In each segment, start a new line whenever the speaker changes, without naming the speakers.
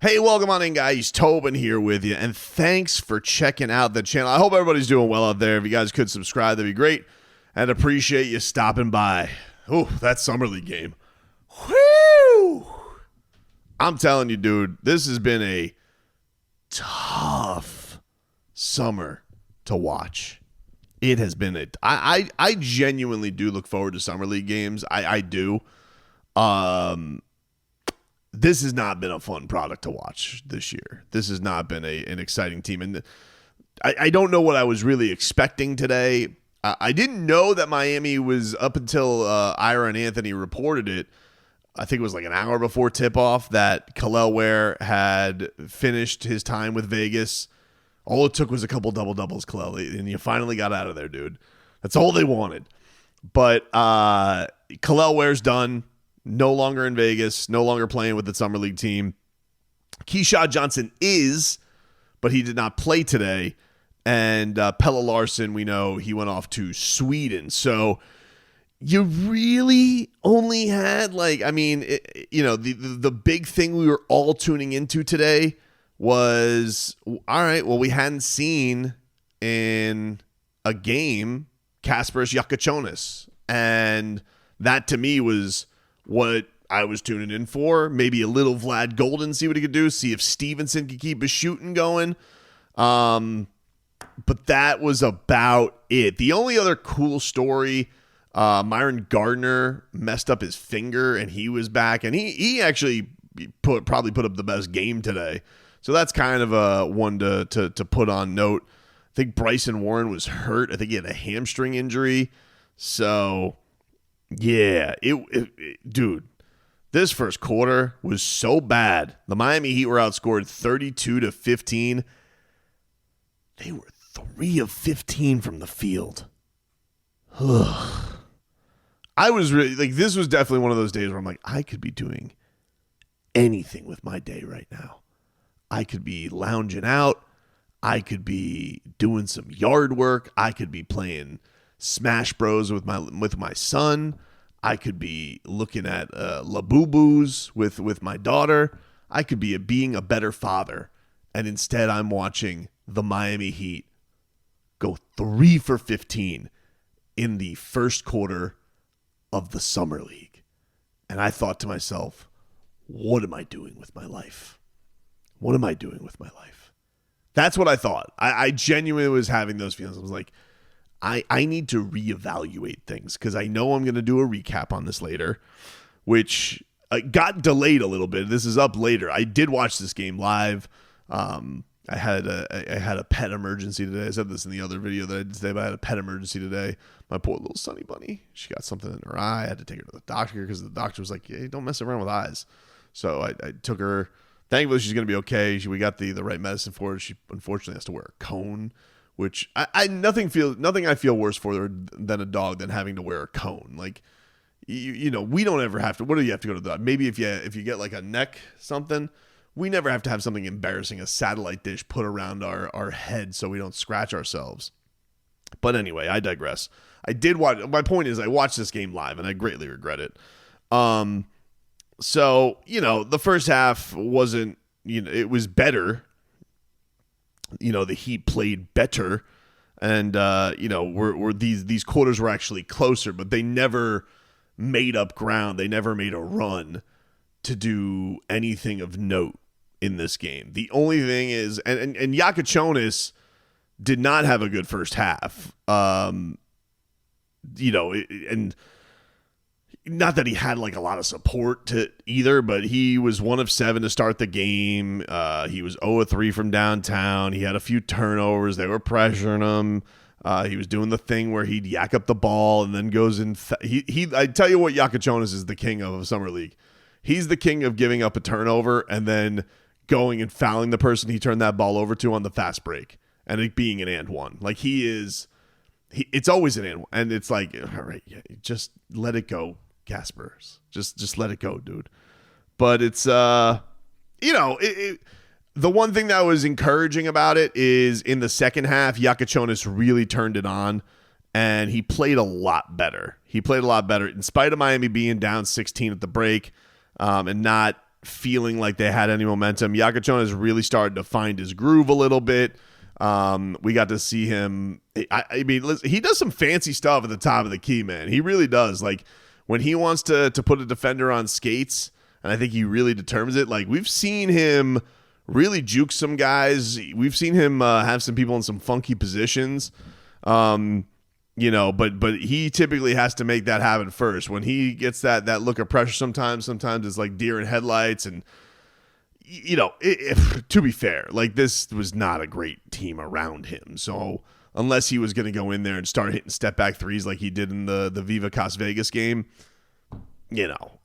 Hey, welcome on in, guys. Tobin here with you, and thanks for checking out the channel. I hope everybody's doing well out there. If you guys could subscribe, that'd be great, and appreciate you stopping by. Oh, that Summer League game. Whew! I'm telling you, dude, this has been a tough summer to watch. It has been I genuinely do look forward to Summer League games. I do. This has not been a fun product to watch this year. This has not been an exciting team. And I don't know what I was really expecting today. I didn't know that Miami was, up until Ira and Anthony reported it, I think it was like an hour before tip-off, that Kel'el Ware had finished his time with Vegas. All it took was a couple double-doubles, Kel'el, and you finally got out of there, dude. That's all they wanted. But Kel'el Ware's done. No longer in Vegas, no longer playing with the Summer League team. Keshad Johnson is, but he did not play today. And Pelle Larsson, we know he went off to Sweden. So you really only had, the big thing we were all tuning into today was, all right, well, we hadn't seen in a game Kasparas Jakuc ionis. And that to me was what I was tuning in for. Maybe a little Vlad Golden, see what he could do, see if Stevenson could keep his shooting going. But that was about it. The only other cool story, Myron Gardner messed up his finger and he was back, and he actually probably put up the best game today. So that's kind of a one to put on note. I think Bryson Warren was hurt. I think he had a hamstring injury. So yeah, dude, this first quarter was so bad. The Miami Heat were outscored 32-15. They were 3 of 15 from the field. I was really this was definitely one of those days where I'm like, I could be doing anything with my day right now. I could be lounging out. I could be doing some yard work. I could be playing Smash Bros with my son. I could be looking at Labubu's with my daughter. I could be being a better father. And instead I'm watching the Miami Heat go 3 for 15 in the first quarter of the Summer League. And I thought to myself, what am I doing with my life? What am I doing with my life? That's what I thought. I genuinely was having those feelings. I was like, I need to reevaluate things, because I know I'm going to do a recap on this later, which got delayed a little bit. This is up later. I did watch this game live. I had a pet emergency today. I said this in the other video that I did today, but I had a pet emergency today. My poor little Sunny Bunny, she got something in her eye. I had to take her to the doctor because the doctor was like, hey, don't mess around with eyes. So I took her. Thankfully, she's going to be okay. We got the right medicine for her. She unfortunately has to wear a cone, which nothing I feel worse for her than a dog than having to wear a cone. Like, we don't ever have to. What do you have to go to the dog? Maybe if you get like a neck something, we never have to have something embarrassing, a satellite dish put around our head so we don't scratch ourselves. But anyway, I digress. I did watch. My point is, I watched this game live and I greatly regret it. So, the first half wasn't, it was better. The Heat played better, and these quarters were actually closer, but they never made up ground. They never made a run to do anything of note in this game. The only thing is, and Jakuc ionis did not have a good first half. And not that he had like a lot of support to either, but he was 1 of 7 to start the game. He was 0 of 3 from downtown. He had a few turnovers. They were pressuring him. He was doing the thing where he'd yak up the ball and then goes in. I tell you what, Jakuc ionis is the king of Summer League. He's the king of giving up a turnover and then going and fouling the person he turned that ball over to on the fast break and it being an and one. Like it's always an and one. And it's like, all right, yeah, just let it go. Kasparas, just let it go, dude. But it's the one thing that was encouraging about it is in the second half, Jakuc ionis really turned it on, and he played a lot better. In spite of Miami being down 16 at the break, and not feeling like they had any momentum. Jakuc ionis really started to find his groove a little bit. We got to see him. I mean, listen, he does some fancy stuff at the top of the key, man. He really does. Like when he wants to put a defender on skates, and I think he really determines it. Like we've seen him really juke some guys. We've seen him have some people in some funky positions. But he typically has to make that happen first. When he gets that look of pressure, sometimes it's like deer in headlights. And to be fair, like this was not a great team around him. So unless he was going to go in there and start hitting step back threes like he did in the Viva Las Vegas game,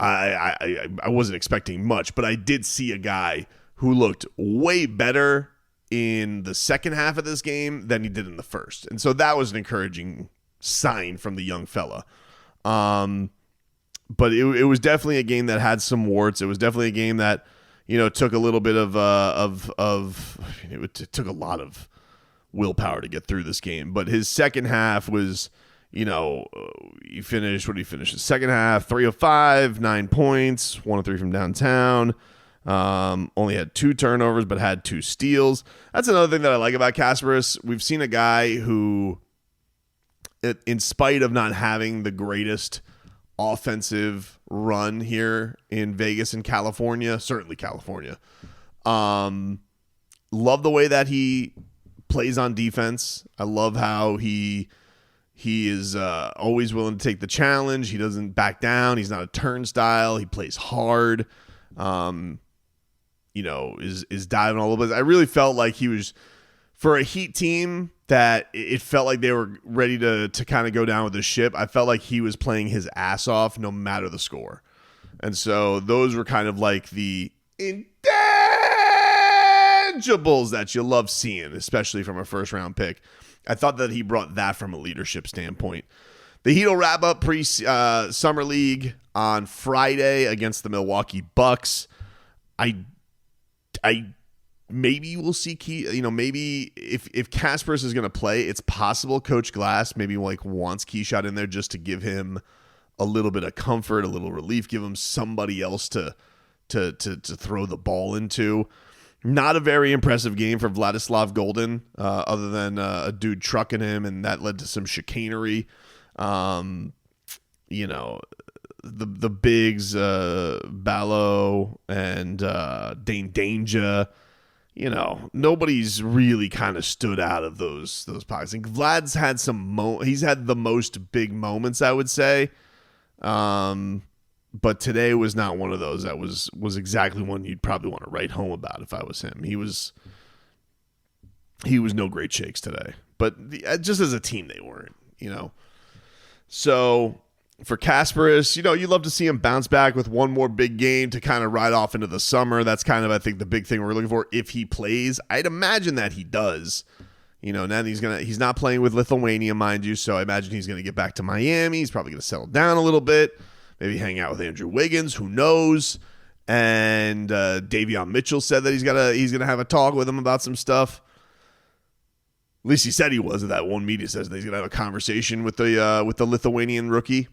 I wasn't expecting much. But I did see a guy who looked way better in the second half of this game than he did in the first. And so that was an encouraging sign from the young fella. But it was definitely a game that had some warts. It was definitely a game that, took a little bit it took a lot of willpower to get through this game. But his second half was, he finished, what did he finish? The second half, 3 of 5, 9 points, 1 of 3 from downtown. Only had 2 turnovers, but had 2 steals. That's another thing that I like about Kasparas. We've seen a guy who, in spite of not having the greatest offensive run here in Vegas and California, certainly California, love the way that he plays on defense. I love how he is always willing to take the challenge. He doesn't back down. He's not a turnstile. He plays hard. Is diving all over the place. I really felt like he was, for a Heat team that it felt like they were ready to kind of go down with the ship. I felt like he was playing his ass off no matter the score. And so those were kind of like the intangibles that you love seeing, especially from a first round pick. I thought that he brought that from a leadership standpoint. The Heat will wrap up summer league on Friday against the Milwaukee Bucks. I maybe we'll see maybe if Kasparas is going to play, it's possible Coach Glass maybe wants Keshad in there just to give him a little bit of comfort, a little relief, give him somebody else to throw the ball into. Not a very impressive game for Vladislav Golden, other than a dude trucking him, and that led to some chicanery. The bigs, Ballo and Dane Danger, nobody's really kind of stood out of those pockets. I think Vlad's had he's had the most big moments, I would say. But today was not one of those. That was exactly one you'd probably want to write home about if I was him. He was no great shakes today. But just as a team, they weren't, So for Kasparas, you'd love to see him bounce back with one more big game to kind of ride off into the summer. That's kind of, I think, the big thing we're looking for if he plays. I'd imagine that he does. Now he's not playing with Lithuania, mind you, so I imagine he's going to get back to Miami. He's probably going to settle down a little bit, maybe hang out with Andrew Wiggins, who knows. And Davion Mitchell said that he's going to have a talk with him about some stuff. At least he said he was. That one media says that he's going to have a conversation with the Lithuanian rookie.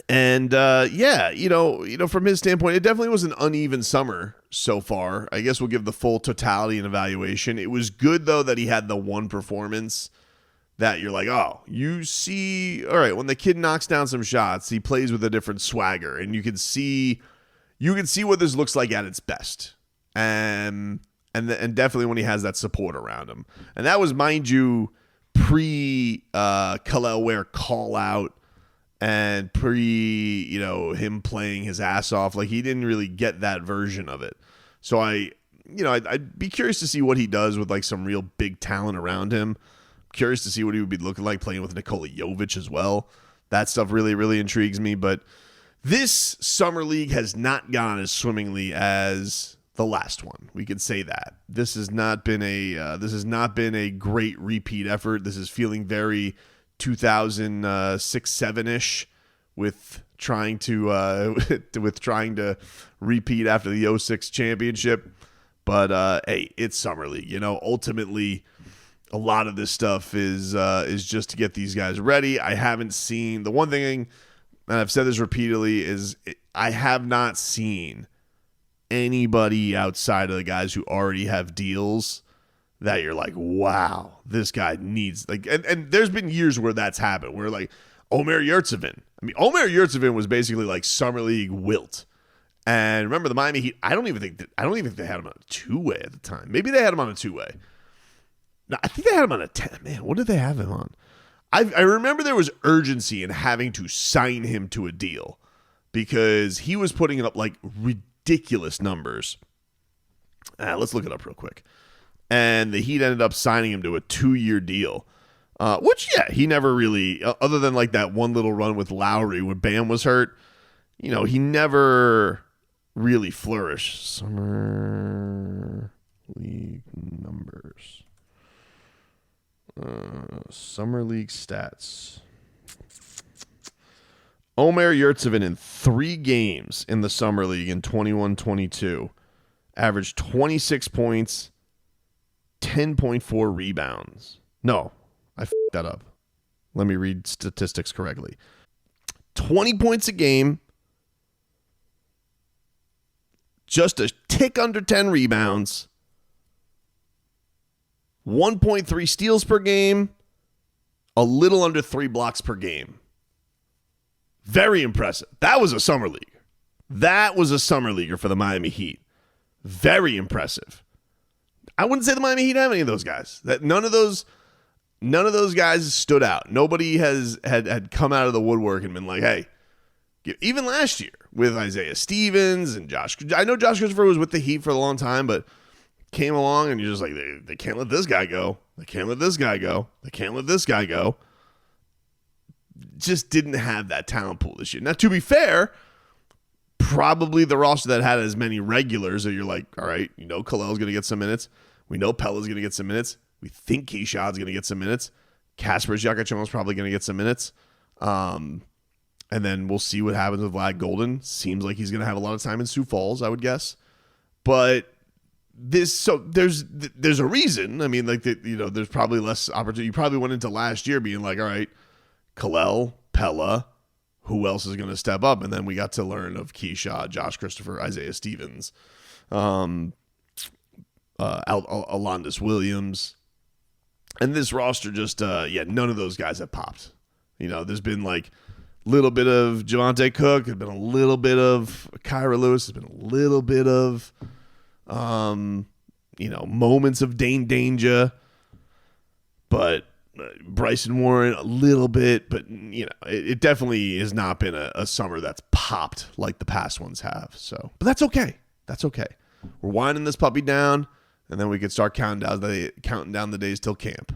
And from his standpoint, it definitely was an uneven summer so far. I guess we'll give the full totality and evaluation. It was good though that he had the one performance that you're like, oh, you see, all right, when the kid knocks down some shots, he plays with a different swagger, and you can see what this looks like at its best. And definitely when he has that support around him. And that was, mind you, pre Kel'el Ware call out and pre, him playing his ass off. Like, he didn't really get that version of it. So I'd be curious to see what he does with like some real big talent around him. Curious to see what he would be looking like playing with Nikola Jovic as well. That stuff really, really intrigues me. But this summer league has not gone as swimmingly as the last one. We could say that. This has not been a great repeat effort. This is feeling very 2006-7-ish with trying to repeat after the 06 championship. But hey, it's summer league. Ultimately, a lot of this stuff is just to get these guys ready. I haven't seen, the one thing, and I've said this repeatedly, is I have not seen anybody outside of the guys who already have deals that you're like, wow, this guy needs, like, and there's been years where that's happened, where like Omer Yurtseven. I mean, Omer Yurtseven was basically like summer league wilt. And remember the Miami Heat, I don't even think they had him on a two-way at the time. Maybe they had him on a two-way. No, I think they had him on a 10. Man, what did they have him on? I remember there was urgency in having to sign him to a deal because he was putting up like ridiculous numbers. Let's look it up real quick. And the Heat ended up signing him to a 2-year deal, which, yeah, he never really, other than like that one little run with Lowry when Bam was hurt, you know, he never really flourished. Summer league numbers. Summer league stats. Omer Yurtseven in 3 games in the summer league in 21-22 averaged 26 points, 10.4 rebounds. No, I f***ed that up. Let me read statistics correctly. 20 points a game, just a tick under 10 rebounds, 1.3 steals per game, a little under 3 blocks per game. Very impressive. That was a summer leaguer. That was a summer leaguer for the Miami Heat. Very impressive. I wouldn't say the Miami Heat have any of those guys. That none of those guys stood out. Nobody had come out of the woodwork and been like, hey, even last year with Isaiah Stevens and Josh. I know Josh Christopher was with the Heat for a long time, but came along and you're just like, they can't let this guy go. They can't let this guy go. They can't let this guy go. Just didn't have that talent pool this year. Now, to be fair, probably the roster that had as many regulars that you're like, all right, you know Kel'el's going to get some minutes. We know Pelle's going to get some minutes. We think Keshad's going to get some minutes. Kasparas Jakuc ionis probably going to get some minutes. And then we'll see what happens with Vlad Golden. Seems like he's going to have a lot of time in Sioux Falls, I would guess. But there's a reason. I mean, like, there's probably less opportunity. You probably went into last year being like, all right, Kel'el, Pelle, who else is going to step up? And then we got to learn of Keshad, Josh Christopher, Isaiah Stevens, Alondas Williams. And this roster just, none of those guys have popped. You know, there's been like a little bit of Javonte Cook. There's been a little bit of Kyra Lewis. There's been a little bit of, moments of Dane Danger. But Bryson Warren, a little bit. But, it definitely has not been a summer that's popped like the past ones have. So, but that's okay. That's okay. We're winding this puppy down. And then we could start counting down the days till camp.